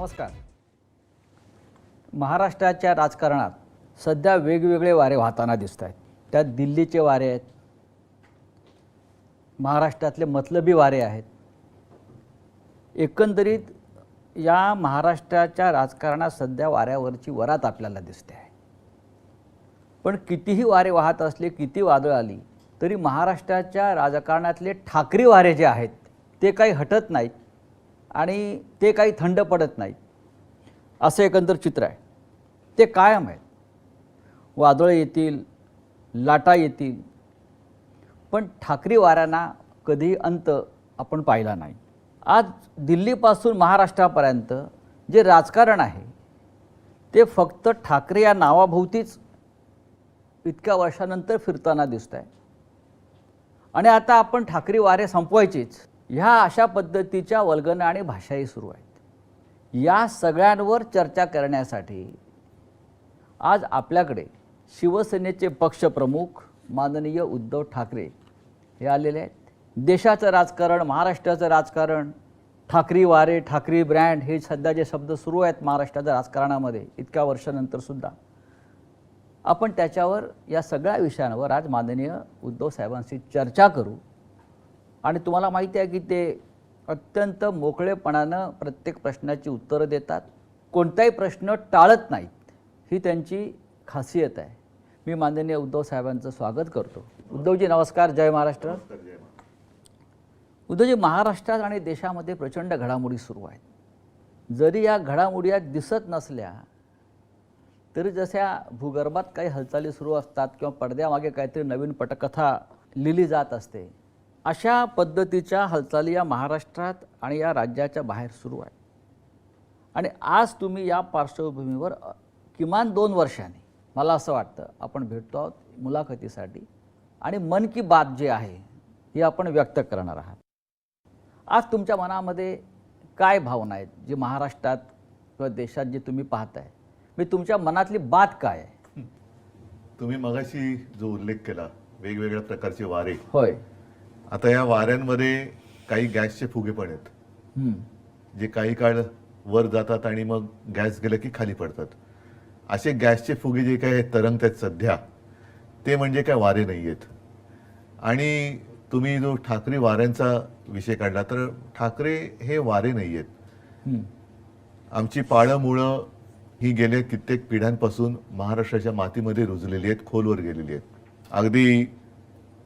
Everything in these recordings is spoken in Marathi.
नमस्कार. महाराष्ट्राच्या राजकारणात सध्या वेगवेगळे वारे वाहताना दिसत आहेत. त्यात दिल्लीचे वारे आहेत, महाराष्ट्रातले मतलबी वारे आहेत. एकंदरीत या महाराष्ट्राच्या राजकारणात सध्या वाऱ्यावरची वरात आपल्याला दिसते आहे. पण कितीही वारे वाहत असले, किती वादळ आली तरी महाराष्ट्राच्या राजकारणातले ठाकरी वारे जे आहेत ते काही हटत नाहीत आणि ते काही थंड पडत नाहीत. असं एकंदर चित्र आहे. ते कायम आहेत. वादळं येतील, लाटा येतील, पण ठाकरी वाऱ्यांना कधी अंत आपण पाहिला नाही. आज दिल्लीपासून महाराष्ट्रापर्यंत जे राजकारण आहे ते फक्त ठाकरे या नावाभोवतीच इतक्या वर्षानंतर फिरताना दिसत आहे. आणि आता आपण ठाकरी वारे संपवायचीच ह्या अशा पद्धतीच्या वल्गना आणि भाषाही सुरू आहेत. या सगळ्यांवर चर्चा करण्यासाठी आज आपल्याकडे शिवसेनेचे पक्षप्रमुख माननीय उद्धव ठाकरे हे आलेले आहेत. देशाचं राजकारण, महाराष्ट्राचं राजकारण, ठाकरी वारे, ठाकरी ब्रँड हे सध्या जे शब्द सुरू आहेत महाराष्ट्राच्या राजकारणामध्ये इतक्या वर्षानंतरसुद्धा, आपण त्याच्यावर या सगळ्या विषयांवर आज माननीय उद्धव साहेबांशी चर्चा करू. आणि तुम्हाला माहिती आहे की ते अत्यंत मोकळेपणानं प्रत्येक प्रश्नाची उत्तरं देतात, कोणताही प्रश्न टाळत नाहीत. ही त्यांची खासियत आहे. मी माननीय उद्धव साहेबांचं स्वागत करतो. उद्धवजी नमस्कार. जय महाराष्ट्र. उद्धवजी, महाराष्ट्रात आणि देशामध्ये प्रचंड घडामोडी सुरू आहेत. जरी या घडामोडी दिसत नसल्या तरी जशा भूगर्भात काही हालचाली सुरू असतात किंवा पडद्यामागे काहीतरी नवीन पटकथा लिहिली जात असते, अशा पद्धतीच्या हालचाली या महाराष्ट्रात आणि या राज्याच्या बाहेर सुरू आहेत. आणि आज तुम्ही या पार्श्वभूमीवर किमान 2 वर्षांनी मला असं वाटतं आपण भेटतो आहोत मुलाखतीसाठी आणि मन की बात जे आहे ही आपण व्यक्त करणार आहात. आज तुमच्या मनामध्ये काय भावना आहेत जे महाराष्ट्रात किंवा देशात जे तुम्ही पाहताय, मी तुमच्या मनातली बात काय आहे? तुम्ही मगाशी जो उल्लेख केला वेगवेगळ्या प्रकारचे वारे, होय, आता या वाऱ्यांमध्ये काही गॅसचे फुगे पण आहेत जे काही काळ वर जातात आणि मग गॅस गेलं की खाली पडतात. असे गॅसचे फुगे जे काय तरंगतात सध्या ते म्हणजे काय वारे नाही आहेत. आणि तुम्ही जो ठाकरे वाऱ्यांचा विषय काढला तर ठाकरे हे वारे नाही आहेत. आमची पाळं मुळं ही गेल्या कित्येक पिढ्यांपासून महाराष्ट्राच्या मातीमध्ये रुजलेली आहेत, खोलवर गेलेली आहेत. अगदी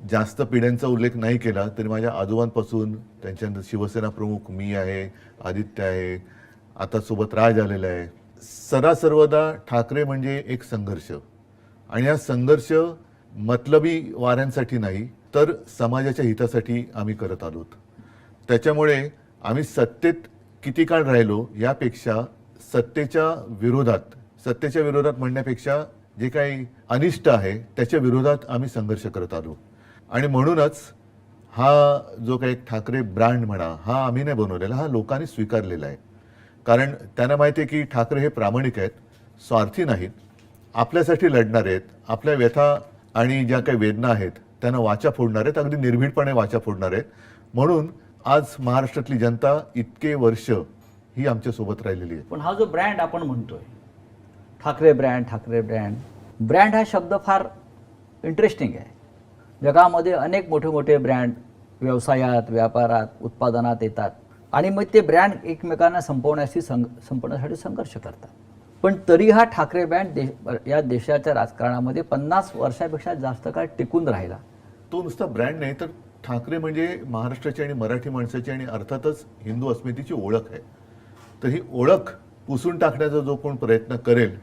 जास्त पिढ्यांचा उल्लेख नाही केला तरी माझ्या आजोबांपासून, त्यांच्यानंतर शिवसेना प्रमुख मी आहे, आदित्य आहे, आता सोबत राज आलेला आहे. सर्वदा ठाकरे म्हणजे एक संघर्ष. आणि हा संघर्ष मतलबी वाऱ्यांसाठी नाही तर समाजाच्या हितासाठी आम्ही करत आलोत. त्याच्यामुळे आम्ही सत्तेत किती काळ राहिलो यापेक्षा सत्तेच्या विरोधात म्हणण्यापेक्षा जे काही अनिष्ट आहे त्याच्या विरोधात आम्ही संघर्ष करत आलो. आणि म्हणूनच हा जो काही ठाकरे ब्रँड म्हणा हा आम्ही नाही बनवलेला, हा लोकांनी स्वीकारलेला आहे. कारण त्यांना माहिती आहे की ठाकरे हे प्रामाणिक आहेत, स्वार्थी नाहीत, आपल्यासाठी लढणार आहेत, आपल्या व्यथा आणि ज्या काही वेदना आहेत त्यांना वाचा फोडणार आहेत, अगदी निर्भीडपणे वाचा फोडणार आहेत. म्हणून आज महाराष्ट्रातली जनता इतके वर्ष ही आमच्यासोबत राहिलेली आहे. पण हा जो ब्रँड आपण म्हणतोय ठाकरे ब्रँड हा शब्द फार इंटरेस्टिंग आहे. जगामध्ये अनेक मोठे मोठे ब्रँड व्यवसायात, व्यापारात, उत्पादनात येतात आणि मग ते ब्रँड एकमेकांना संपवण्यासाठी संघर्ष करतात. पण तरी हा ठाकरे ब्रँड या देशाच्या राजकारणामध्ये 50 वर्षापेक्षा जास्त काळ टिकून राहिला. तो नुसता ब्रँड नाही तर ठाकरे म्हणजे महाराष्ट्राची आणि मराठी माणसाची आणि अर्थातच हिंदू अस्मितेची ओळख आहे. तर ही ओळख पुसून टाकण्याचा जो कोण प्रयत्न करेल,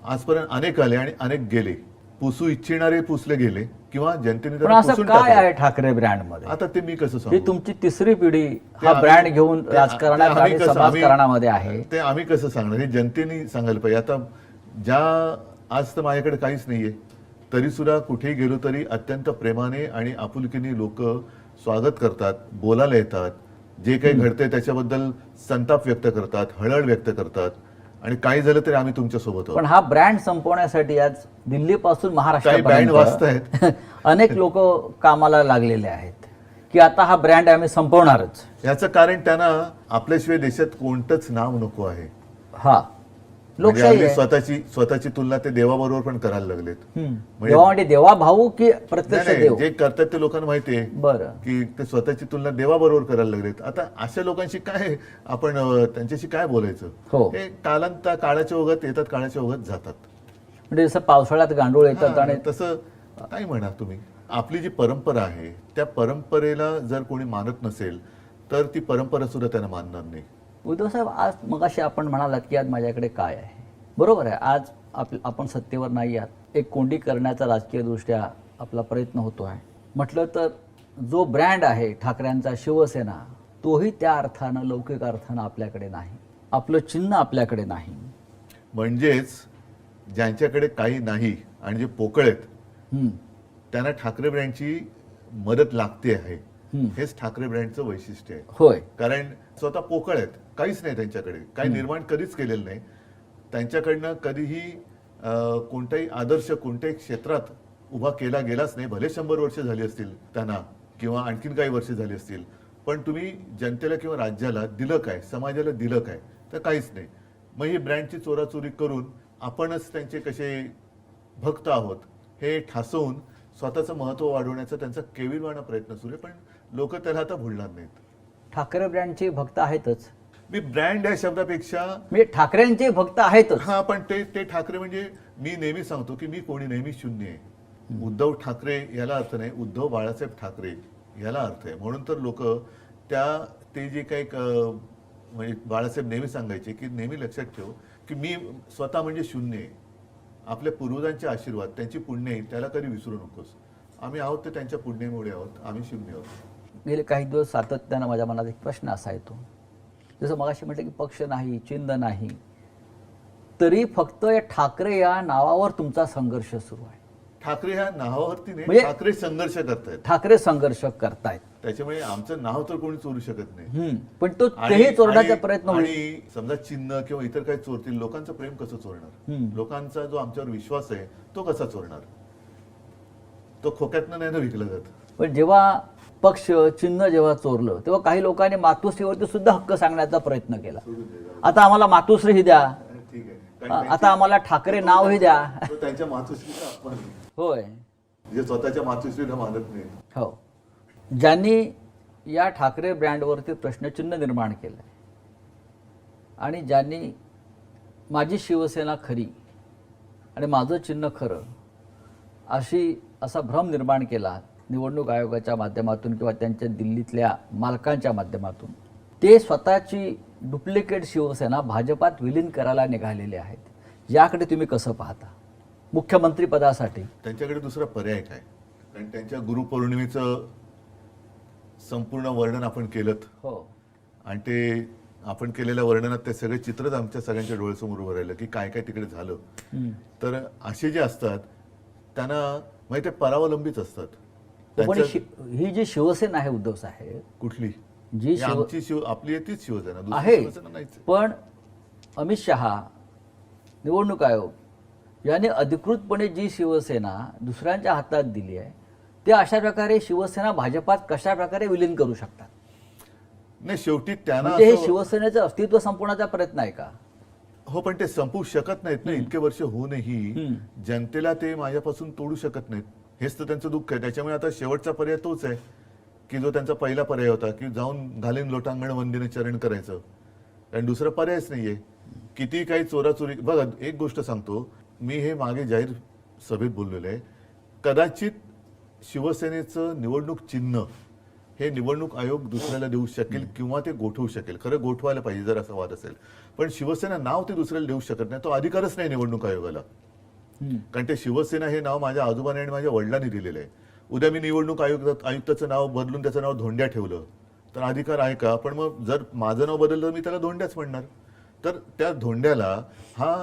आजपर्यंत अनेक आले आणि अनेक गेले, पुसू इच्छिणारे पुसले गेले किंवा जनतेने पण असं काय आहे ठाकरे ब्रँड मध्ये? आता ते मी कसं सांगू? ही तुमची तिसरी पिढी हा ब्रँड घेऊन राजकारणात आणि समाजकारणामध्ये आहे. ते आम्ही कसं सांगणार? हे जनतेने सांगायला पाहिजे. आता ज्या आज तर माझ्याकडे काहीच नाहीये तरी सुद्धा कुठेही गेलो तरी अत्यंत प्रेमाने आणि आपुलकीने लोक स्वागत करतात, बोलायला येतात, जे काही घडते त्याच्याबद्दल संताप व्यक्त करतात, हळहळ व्यक्त करतात. आणि काही झालं तरी आम्ही तुमच्या सोबत आहोत. पण हा ब्रँड संपवण्यासाठी आज दिल्लीपासून महाराष्ट्रापर्यंत अनेक लोक कामाला लागलेले आहेत की आता हा ब्रँड आम्ही संपवणारच. याचं कारण त्यांना आपल्याशिवाय देशात कोणतंच नाव नको आहे. हा म्हणजे लोकशाही हल्ली आहे. स्वतःची तुलना ते देवाबरोबर पण करायला लागलेत. देवा म्हणजे देवा भाऊ की प्रत्यक्ष नाही, देव? जे करतात ते लोकांना माहिती आहे बरं. की ते स्वतःची तुलना देवाबरोबर करायला लागलेत. आता अशा लोकांशी काय आपण त्यांच्याशी काय बोलायचं? हो. हे काळाच्या ओघात येतात, काळाच्या ओघात जातात. म्हणजे जसं पावसाळ्यात गांडूळ येतात हा, आणि तसं काय म्हणा तुम्ही. आपली जी परंपरा आहे त्या परंपरेला जर कोणी मानत नसेल तर ती परंपरा सुद्धा त्यांना मानणार नाही. उद्धव साहेब, आज मगाशी आपण म्हणालात की आज माझ्याकडे काय आहे. बरोबर आहे, आज आपण सत्तेवर नाही आहात. एक कोंडी करण्याचा राजकीयदृष्ट्या आपला प्रयत्न होतो आहे. म्हटलं तर जो ब्रँड आहे ठाकरेंचा, शिवसेना, तोही त्या अर्थानं, लौकिक अर्थानं आपल्याकडे नाही. आपलं चिन्ह आपल्याकडे नाही. म्हणजेच ज्यांच्याकडे काही नाही आणि जे पोकळ आहेत त्यांना ठाकरे ब्रँडची मदत लागते आहे. हेच ठाकरे ब्रँडचं वैशिष्ट्य आहे. होय. कारण स्वतः पोकळ आहेत, काहीच नाही त्यांच्याकडे, काही निर्माण कधीच केलेलं नाही. त्यांच्याकडनं कधीही कोणताही आदर्श कोणत्याही क्षेत्रात उभा केला गेलाच नाही. भले 100 वर्ष झाली असतील त्यांना किंवा आणखीन काही वर्ष झाली असतील, पण तुम्ही जनतेला किंवा राज्याला दिलं काय, समाजाला दिलं काय? तर काहीच नाही. मग ही ब्रँडची चोराचोरी करून आपणच त्यांचे कसे भक्त आहोत हे ठासवून स्वतःचं महत्व वाढवण्याचा त्यांचा केविलवाणा प्रयत्न सुरू आहे. पण लोक त्याला आता भुलणार नाहीत. ठाकरे ब्रँडचे भक्त आहेतच. मी ब्रँड या शब्दापेक्षा म्हणजे ठाकरेंचे भक्त आहेतच. हा, पण ते ठाकरे म्हणजे मी नेहमी सांगतो की मी कोणी नेहमी शून्य आहे. उद्धव ठाकरे याला अर्थ नाही, उद्धव बाळासाहेब ठाकरे याला अर्थ आहे. म्हणून तर लोक ते जे काही म्हणजे बाळासाहेब नेहमी सांगायचे की नेहमी लक्षात ठेव की मी स्वतः म्हणजे शून्य आहे. आपल्या पूर्वजांचे आशीर्वाद, त्यांची पुण्य आहे, त्याला कधी विसरू नकोस. आम्ही आहोत ते त्यांच्या पुण्यामुळे आहोत, आम्ही शून्य आहोत. गेले काही दिवस सातत्यानं माझ्या मनात एक प्रश्न असा येतो, जसं मगाशी म्हटलं की पक्ष नाही, चिन्ह नाही, तरी फक्त या ठाकरे या नावावर तुमचा संघर्ष सुरू आहे. ठाकरे ह्या नावावरती नाही, म्हणजे ठाकरे संघर्ष करतायत. ठाकरे संघर्ष करतायत. त्याच्यामुळे आमचं नाव तर कोणी चोरू शकत नाही. पण तो तेही चोरण्याचा प्रयत्न होईल. आणि समजा चिन्ह किंवा इतर काही चोरतील, लोकांचं प्रेम कसं चोरणार? लोकांचा जो आमच्यावर विश्वास आहे तो कसा चोरणार? तो खोक्यातनं नाही ना विकलं जात. पण जेव्हा पक्ष चिन्ह जेव्हा चोरलं तेव्हा काही लोकांनी मातोश्रीवरती सुद्धा हक्क सांगण्याचा प्रयत्न केला. आता आम्हाला मातोश्री द्या, ठीक आहे, आता आम्हाला ठाकरे नावही द्या. त्यांच्या मातोश्रीचा अपमान आहे. होय. जे स्वतःच्या मातोश्रीला मानत नाही. हो. ज्यांनी या ठाकरे ब्रँडवरती प्रश्नचिन्ह निर्माण केलं आणि ज्यांनी माझी शिवसेना खरी आणि माझं चिन्ह खरं असा भ्रम निर्माण केला निवडणूक आयोगाच्या माध्यमातून किंवा त्यांच्या दिल्लीतल्या मालकांच्या माध्यमातून, ते स्वतःची डुप्लिकेट शिवसेना भाजपात विलीन करायला निघालेले आहेत. याकडे तुम्ही कसं पाहता? मुख्यमंत्रीपदासाठी त्यांच्याकडे दुसरा पर्याय काय? कारण त्यांच्या गुरुपौर्णिमेचं संपूर्ण वर्णन आपण केलं. हो. आणि ते आपण केलेल्या वर्णनात ते सगळे चित्रच आमच्या सगळ्यांच्या डोळ्यासमोर उभं राहिलं की काय काय तिकडे झालं. तर असे जे असतात त्यांना माहिती आहे परावलंबीच असतात. पण ही जी शिवसेना आहे उद्धव साहेब, कुठली जी आमची आपली तीच शिवसेना, दुसरी आहे, शिवसेना नाहीच. पण अमित शहा, निवडणूक आयोग यांनी अधिकृतपणे जी शिवसेना दुसऱ्यांच्या हातात दिली आहे, ते अशा प्रकारे शिवसेना भाजपात कशा प्रकारे विलीन करू शकतात? नाही, शेवटी त्यांना म्हणजे हे शिवसेनेचं अस्तित्व संपवण्याचा प्रयत्न आहे का? हो, पण ते संपवू शकत नाहीत ना. इतके वर्ष होऊनही जनतेला ते माझ्यापासून तोडू शकत नाहीत. हेच तर त्यांचं दुःख आहे. त्याच्यामुळे आता शेवटचा पर्याय तोच आहे की जो त्यांचा पहिला पर्याय होता की जाऊन घालीन लोटांगण वंदीने चरण करायचं. कारण दुसरा पर्यायच नाहीये. किती काही चोराचोरी. बघा, एक गोष्ट सांगतो मी, हे मागे जाहीर सभेत बोललेलं आहे, कदाचित शिवसेनेचं निवडणूक चिन्ह हे निवडणूक आयोग दुसऱ्याला देऊ शकेल किंवा ते गोठवू शकेल. खरं गोठवायला पाहिजे जर असा वाद असेल. पण शिवसेना नाव ते दुसऱ्याला देऊ शकत नाही, तो अधिकारच नाही निवडणूक आयोगाला. कारण ते शिवसेना हे नाव माझ्या आजोबाने आणि माझ्या वडिलांनी दिलेलं आहे. उद्या मी निवडणूक आयुक्ताचं नाव बदलून त्याचं नाव धोंड्या ठेवलं तर अधिकार आहे का? पण मग जर माझं नाव बदललं मी त्याला धोंड्याच म्हणणार. तर त्या धोंड्याला हा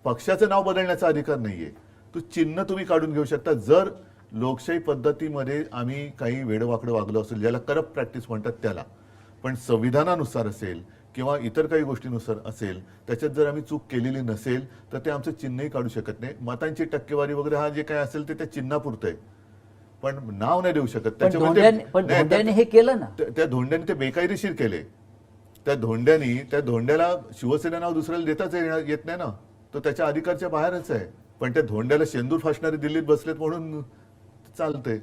पक्षाचं नाव बदलण्याचा अधिकार नाहीये. तो चिन्ह तुम्ही काढून घेऊ शकता. जर लोकशाही पद्धतीमध्ये आम्ही काही वेडवाकडं वागलो असेल, ज्याला करप्ट प्रॅक्टिस म्हणतात त्याला, पण संविधानानुसार असेल किंवा इतर काही गोष्टीनुसार असेल, त्याच्यात जर आम्ही चूक केलेली नसेल तर ते आमचं चिन्हही काढू शकत नाही. मतांची टक्केवारी वगैरे हा जे काय असेल ते त्या चिन्हापुरतं आहे, पण नाव नाही देऊ शकत. धोंड्याने हे केलं ना. त्या धोंड्याने ते बेकायदेशीर केले. त्या धोंड्याला शिवसेना नाव दुसऱ्याला देताच येत नाही ना, तो त्याच्या अधिकारच्या बाहेरच आहे. पण त्या धोंड्याला शेंदूर फासणारे दिल्लीत बसलेत म्हणून चालतंय.